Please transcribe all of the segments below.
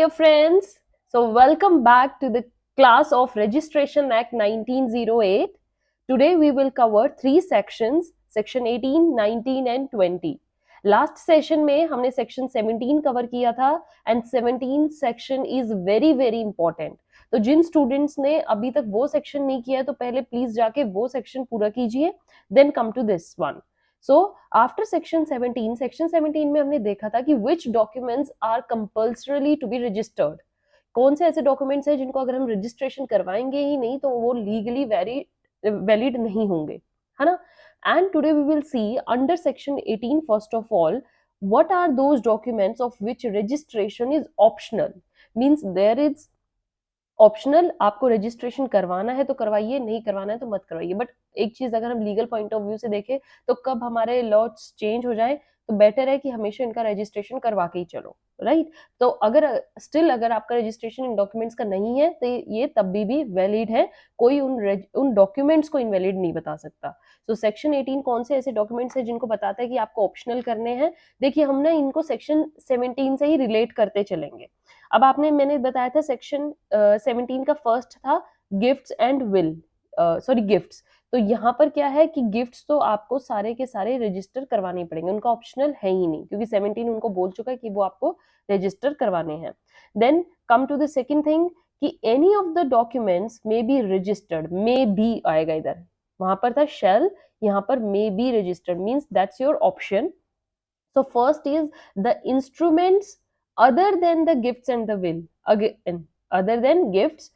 dear friends. So, welcome back to the class of Registration Act 1908. Today, we will cover three sections, section 18, 19 and 20. Last session में हमने section 17 cover किया था and 17 section is very very important. तो जिन students ने अभी तक वो section नहीं किया है तो पहले प्लीज जाके वो सेक्शन पूरा कीजिए, then come to this one. So after section 17 में हमने देखा था कि which documents are compulsorily to be registered. कौन से ऐसे डॉक्यूमेंट्स हैं जिनको अगर हम रजिस्ट्रेशन करवाएंगे ही नहीं तो वो लीगली वैलिड नहीं होंगे, है ना. And today we will see under section 18 first of all what are those documents of which registration is optional. Means there is optional, आपको रजिस्ट्रेशन करवाना है तो करवाइए, नहीं करवाना है तो मत करवाइए. बट एक चीज अगर हम लीगल पॉइंट ऑफ व्यू से देखें तो कब हमारे लॉज चेंज हो जाए तो बेटर है कि हमेशा इनका रजिस्ट्रेशन करवा के ही चलो, राइट. तो अगर स्टिल अगर आपका रजिस्ट्रेशन इन डॉक्यूमेंट्स का नहीं है तो ये तब भी वैलिड है, कोई उन डॉक्यूमेंट्स को इनवैलिड नहीं बता सकता. तो सेक्शन 18 कौन से ऐसे डॉक्यूमेंट्स है जिनको बताता है कि आपको ऑप्शनल करने हैं. देखिए हम ना इनको सेक्शन 17 से ही रिलेट करते चलेंगे. अब मैंने बताया था सेक्शन 17 का फर्स्ट था gifts and will, sorry gifts. तो यहाँ पर क्या है कि गिफ्ट्स तो आपको सारे के सारे रजिस्टर करवाने पड़ेंगे, उनका ऑप्शनल है ही नहीं क्योंकि 17 उनको बोल चुका है कि वो आपको रजिस्टर करवाने हैं. Then come to the second thing कि any of the documents may be registered, may be आएगा इधर, वहां पर था शेल, यहाँ पर may be registered means that's your option. So first is the instruments other than the gifts and the will. Again, other than gifts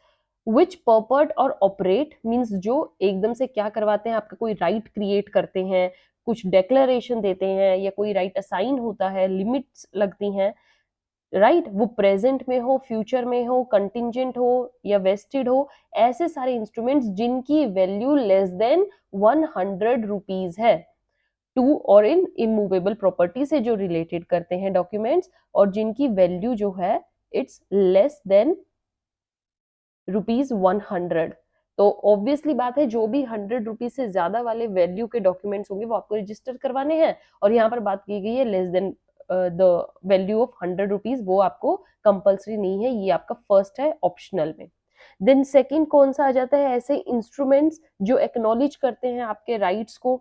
which purport or operate means जो एकदम से क्या करवाते हैं, आपका कोई राइट क्रिएट करते हैं, कुछ डेक्लरेशन देते हैं या कोई राइट असाइन होता है, लिमिट्स लगती हैं, राइट. वो प्रेजेंट में हो, फ्यूचर में हो, कंटिंजेंट हो या वेस्टेड हो, ऐसे सारे इंस्ट्रूमेंट्स जिनकी वैल्यू लेस देन 100 रुपीज है, टू और इन इमूवेबल प्रॉपर्टी से जो रिलेटेड करते हैं डॉक्यूमेंट्स और जिनकी वैल्यू जो है इट्स लेस देन ₹100. तो ऑब्वियसली बात है जो भी 100 रुपीज से ज्यादा वाले वैल्यू के डॉक्यूमेंट्स होंगे वो आपको रजिस्टर करवाने हैं. और यहाँ पर बात की गई है less than the value of 100 rupees, वो आपको कंपल्सरी नहीं है, ये आपका फर्स्ट है ऑप्शनल में. देन सेकंड कौन सा आ जाता है, ऐसे इंस्ट्रूमेंट्स जो एक्नॉलेज करते हैं आपके राइट्स को,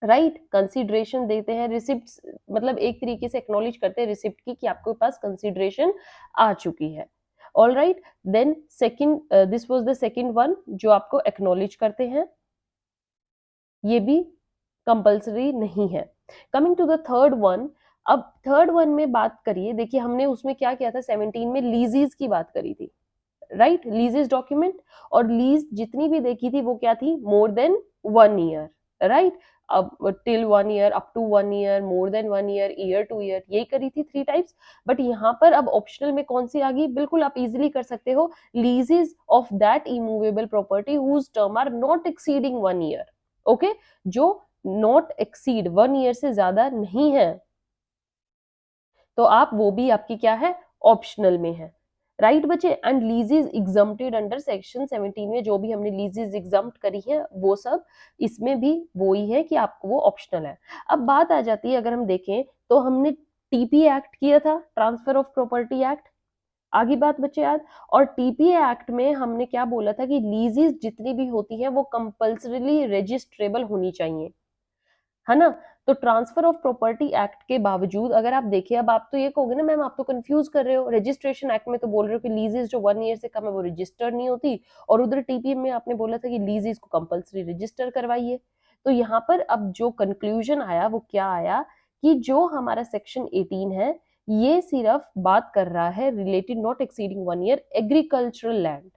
राइट, कंसिडरेशन देते हैं, रिसिप्ट मतलब एक तरीके से एक्नॉलेज करते हैं रिसिप्ट की कि आपके पास कंसिडरेशन आ चुकी है. All right. Then second, this was the second one जो आपको एक्नॉलेज करते हैं, ये भी कंपल्सरी नहीं है. Coming to the third one. अब थर्ड वन में बात करिए, देखिए हमने उसमें क्या किया था, 17 में लीजेस की बात करी थी, राइट, लीजेस डॉक्यूमेंट. और लीज जितनी भी देखी थी वो क्या थी, मोर देन 1 ईयर, राइट. अब till 1 year, up to 1 year, more than 1 year, year to year, यही करी थी 3 टाइप्स. बट यहाँ पर अब ऑप्शनल में कौन सी आ गई, बिल्कुल आप इजीली कर सकते हो, leases of that immovable property whose term are not exceeding 1 year. Okay, जो नॉट एक्सीड 1 ईयर से ज्यादा नहीं है तो आप वो भी आपकी क्या है, ऑप्शनल में है, राइट बच्चे. एंड लीजेस एग्जम्प्टेड अंडर सेक्शन 17 में जो भी हमने लीजेस एग्जम्प्ट करी है वो सब इसमें भी वो ही है कि आपको वो ऑप्शनल है. अब बात आ जाती है, अगर हम देखें तो हमने टीपी एक्ट किया था, ट्रांसफर ऑफ प्रॉपर्टी एक्ट, आगे बात बच्चे याद. और टीपी एक्ट में हमने क्या बोला था कि लीजेस जितनी भी होती है वो कंपल्सरीली रजिस्ट्रेबल होनी चाहिए, है ना. तो ट्रांसफर ऑफ प्रॉपर्टी एक्ट के बावजूद अगर आप देखिए, अब आप तो ये कहोगे ना मैम आप तो कंफ्यूज कर रहे हो, रजिस्ट्रेशन एक्ट में तो बोल रहे हो कि लीजेस जो 1 ईयर से कम है वो रजिस्टर्ड नहीं होती, और उधर टीपीएम में आपने बोला था कि लीजेस को कंपल्सरी रजिस्टर करवाइए. तो यहाँ पर अब जो कंक्लूजन आया वो क्या आया कि जो हमारा सेक्शन 18 है ये सिर्फ बात कर रहा है related not exceeding 1 year agricultural land,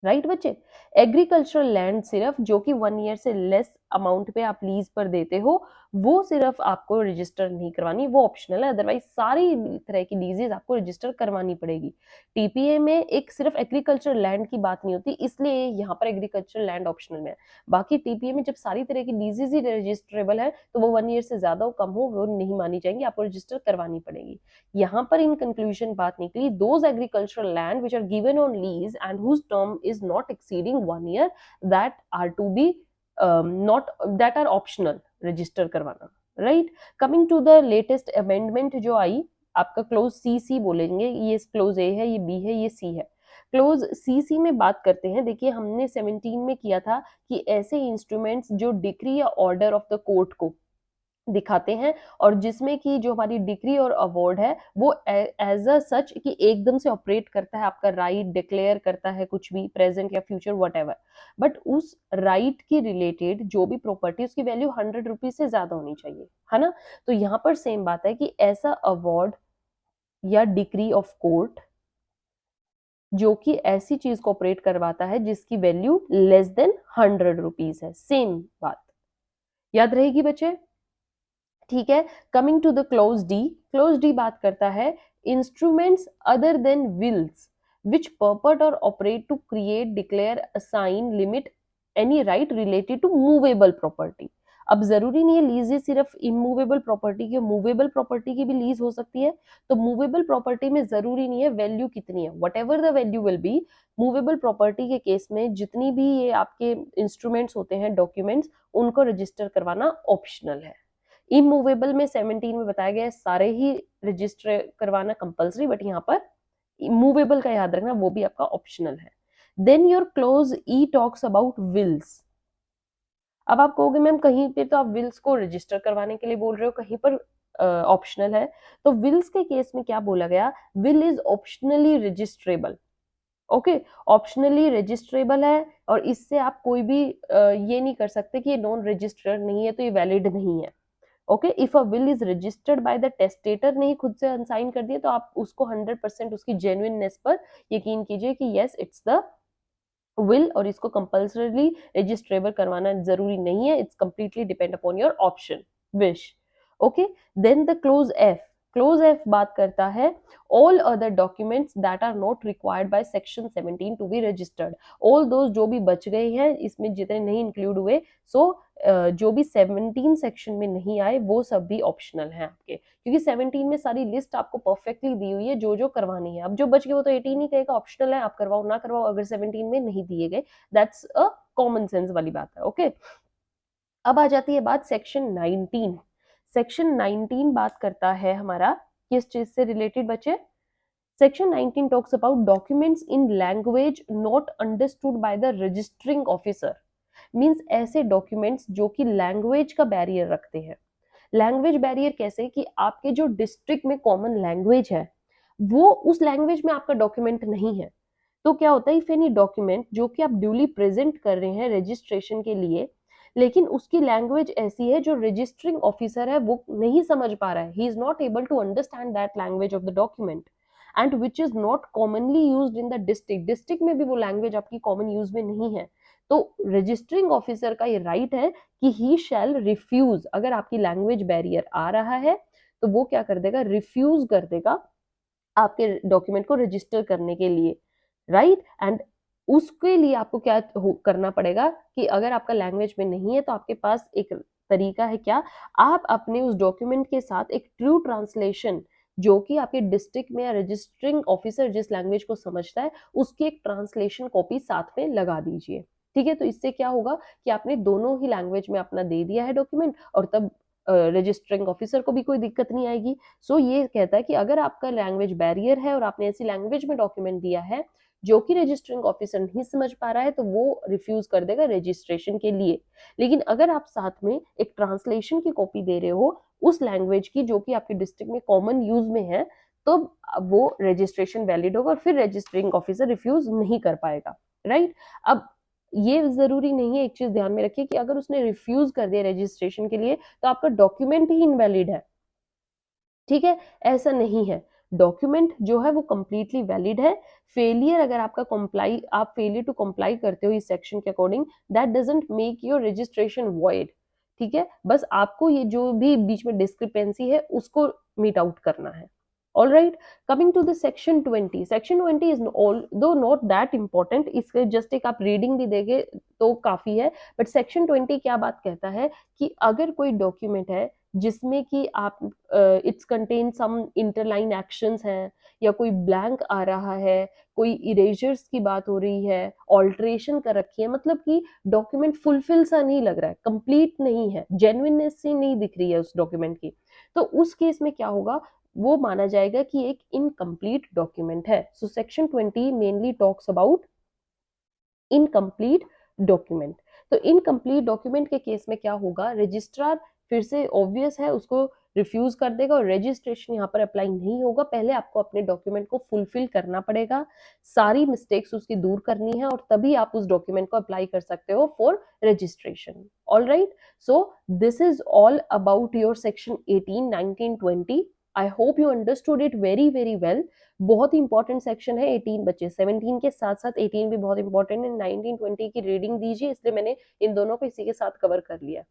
right बच्चे. एग्रीकल्चरल लैंड सिर्फ जो कि 1 ईयर से लेस अमाउंट पे आप लीज पर देते हो वो सिर्फ आपको रजिस्टर नहीं करवानी, वो ऑप्शनल है. अदरवाइज सारी तरह की लीजेस आपको रजिस्टर करवानी पड़ेगी. टीपीए में एक सिर्फ एग्रीकल्चर लैंड की बात नहीं होती, इसलिए यहाँ पर एग्रीकल्चर लैंड ऑप्शनल में है. बाकी टीपीए में जब सारी तरह की लीजेस ही रजिस्ट्रेबल है तो वो 1 ईयर से ज्यादा हो कम हो वो नहीं मानी जाएंगी, आपको रजिस्टर करवानी पड़ेगी. यहाँ पर इन कंक्लूजन बात निकली, those agricultural land which are given on lease and whose term is not exceeding 1 year that are to be not that are optional register करवाना, right. Coming to the latest amendment जो आई आपका close C सी बोलेंगे, ये close ए है, ये B है, ये सी है। क्लोज सी सी में बात करते हैं, देखिए हमने 17 में किया था कि ऐसे इंस्ट्रूमेंट्स जो डिक्री या ऑर्डर ऑफ द कोर्ट को दिखाते हैं और जिसमें कि जो हमारी डिक्री और अवार्ड है वो एज अ सच कि एकदम से ऑपरेट करता है, आपका राइट डिक्लेयर करता है कुछ भी प्रेजेंट या फ्यूचर वट एवर, बट उस राइट की रिलेटेड जो भी प्रॉपर्टी उसकी वैल्यू 100 रुपीज से ज्यादा होनी चाहिए, है ना। तो यहाँ पर सेम बात है कि ऐसा अवार्ड या डिक्री ऑफ कोर्ट जो कि ऐसी चीज को ऑपरेट करवाता है जिसकी वैल्यू लेस देन 100 रुपीज है, सेम बात याद रहेगी बच्चे। ठीक है, coming to the clause D. Clause D बात करता है instruments other than wills which purport or operate to create declare assign limit any right related to movable property. अब जरूरी नहीं है लीज सिर्फ इमूवेबल प्रॉपर्टी की, मूवेबल प्रॉपर्टी की भी लीज हो सकती है। तो मूवेबल प्रॉपर्टी में जरूरी नहीं है वैल्यू कितनी है, what ever the value will be. Movable property के केस में जितनी भी ये आपके इंस्ट्रूमेंट्स होते हैं, डॉक्यूमेंट्स, उनको रजिस्टर करवाना ऑप्शनल है। इमूवेबल में 17 में बताया गया है सारे ही रजिस्टर करवाना कंपलसरी, बट यहाँ पर मूवेबल का याद रखना वो भी आपका ऑप्शनल है। Then your clause E talks about wills. अब आप कहोगे मैम कहीं पे तो आप विल्स को रजिस्टर करवाने के लिए बोल रहे हो, कहीं पर ऑप्शनल है। तो विल्स के केस में क्या बोला गया, will is optionally registrable. Okay, optionally registrable है और इससे आप कोई भी ये नहीं कर सकते कि ये नॉन रजिस्टर्ड नहीं है तो ये वैलिड नहीं है। Okay, if a will is registered by the testator ने ही खुद से अनसाइन कर दिया तो आप उसको 100% उसकी जेन्युइननेस पर यकीन कीजिए कि यस इट्स द विल, और इसको कंपल्सरीली रजिस्ट्रेबल करवाना जरूरी नहीं है, it's completely depend upon your option wish. Okay, then the clause F. Clause F बात करता है all other documents that are not required by section 17 to be registered. All those जो भी बच गए हैं इसमें जितने नहीं इंक्लूड हुए, सो जो भी 17 सेक्शन में नहीं आए वो सब भी ऑप्शनल हैं आपके, क्योंकि 17 में सारी लिस्ट आपको परफेक्टली दी हुई है जो जो करवानी है। अब जो बच गए वो तो 18 ही कहेगा ऑप्शनल है, आप करवाओ ना करवाओ, अगर 17 में नहीं दिए गए। दैट्स अ कॉमन सेंस वाली बात है। ओके, अब आ जाती है बात सेक्शन 19। सेक्शन 19 बात करता है हमारा किस चीज से रिलेटेड बच्चे, section 19 talks about documents in language not understood by the registering officer. Means ऐसे डॉक्यूमेंट्स जो कि लैंग्वेज का बैरियर रखते हैं। लैंग्वेज बैरियर कैसे कि आपके जो डिस्ट्रिक्ट में कॉमन लैंग्वेज है वो उस लैंग्वेज में आपका डॉक्यूमेंट नहीं है। तो क्या होता है, इफ एनी डॉक्यूमेंट जो कि आप ड्यूली प्रेजेंट कर रहे हैं रजिस्ट्रेशन के लिए, लेकिन उसकी लैंग्वेज ऐसी है जो रजिस्टरिंग ऑफिसर है वो नहीं समझ पा रहा है, he is not able to understand that language of the document and which is not commonly used in the district. District में भी वो लैंग्वेज आपकी कॉमन यूज में नहीं है, तो रजिस्टरिंग ऑफिसर का ये राइट है कि ही शैल रिफ्यूज। अगर आपकी लैंग्वेज बैरियर आ रहा है तो वो क्या कर देगा, रिफ्यूज कर देगा आपके डॉक्यूमेंट को रजिस्टर करने के लिए, राइट। एंड उसके लिए आपको क्या करना पड़ेगा कि अगर आपका लैंग्वेज में नहीं है तो आपके पास एक तरीका है क्या, आप अपने उस डॉक्यूमेंट के साथ एक ट्रू ट्रांसलेशन जो कि आपके डिस्ट्रिक्ट में या रजिस्टरिंग ऑफिसर जिस लैंग्वेज को समझता है उसकी एक ट्रांसलेशन कॉपी साथ में लगा दीजिए। ठीक है, तो इससे क्या होगा कि आपने दोनों ही लैंग्वेज में अपना दे दिया है डॉक्यूमेंट और तब रजिस्टरिंग ऑफिसर को भी कोई दिक्कत नहीं आएगी। सो ये कहता है कि अगर आपका लैंग्वेज बैरियर है और आपने ऐसी लैंग्वेज में डॉक्यूमेंट दिया है जो कि रजिस्टरिंग ऑफिसर नहीं समझ पा रहा है तो वो रिफ्यूज कर देगा रजिस्ट्रेशन के लिए। लेकिन अगर आप साथ में एक ट्रांसलेशन की कॉपी दे रहे हो उस लैंग्वेज की जो कि आपके डिस्ट्रिक्ट में कॉमन यूज में है तो वो रजिस्ट्रेशन वैलिड होगा और फिर रजिस्टरिंग ऑफिसर रिफ्यूज नहीं कर पाएगा, राइट। अब ये जरूरी नहीं है, एक चीज ध्यान में रखिए कि अगर उसने रिफ्यूज कर दिया रजिस्ट्रेशन के लिए तो आपका डॉक्यूमेंट ही इनवैलिड है। ठीक है, ऐसा नहीं है, डॉक्यूमेंट जो है वो कंप्लीटली वैलिड है। फेलियर अगर आपका कंप्लाई, आप फेलियर टू कंप्लाई करते हो इस सेक्शन के according, that doesn't make your registration void. ठीक है, बस आपको ये जो भी बीच में डिस्क्रिपेंसी है उसको मीट आउट करना है। All right, coming to the section 20। Section 20 is though not that important, इसके जस्ट एक आप रीडिंग भी देंगे तो काफी है। बट सेक्शन 20 क्या बात कहता है कि अगर कोई डॉक्यूमेंट है जिसमें कि आप it's contain some interlineations हैं या कोई ब्लैंक आ रहा है, कोई इरेजर्स की बात हो रही है, ऑल्टरेशन कर रखी है, मतलब कि डॉक्यूमेंट फुलफिल सा नहीं लग रहा है, कंप्लीट नहीं है, जेन्युइननेस सी नहीं दिख रही है उस डॉक्यूमेंट की, तो उस केस में क्या होगा, वो माना जाएगा कि एक इनकम्प्लीट डॉक्यूमेंट है. So section 20 mainly talks about incomplete document. तो इनकम्प्लीट डॉक्यूमेंट के केस में क्या होगा, रजिस्ट्रार फिर से ऑब्वियस है उसको रिफ्यूज कर देगा और रजिस्ट्रेशन यहाँ पर अप्लाई नहीं होगा. पहले आपको अपने डॉक्यूमेंट को फुलफिल करना पड़ेगा, सारी मिस्टेक्स उसकी दूर करनी है और तभी आप उस डॉक्यूमेंट को अप्लाई कर सकते हो for registration. All right, so this is all about your section 18, 19, 20. I hope you understood it very very well. बहुत ही इंपॉर्टेंट सेक्शन है 18 बच्चे. 17 के साथ साथ 18 भी बहुत इंपॉर्टेंट है. 19 20 की रीडिंग दीजिए, इसलिए मैंने इन दोनों को इसी के साथ कवर कर लिया.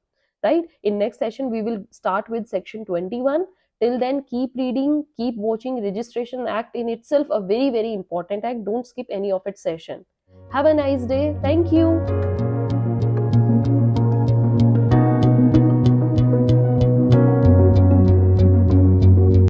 Right, in next session we will start with section 21. Till then, keep reading, keep watching. Registration Act in itself a very very important act. Don't skip any of its session. Have a nice day. Thank you.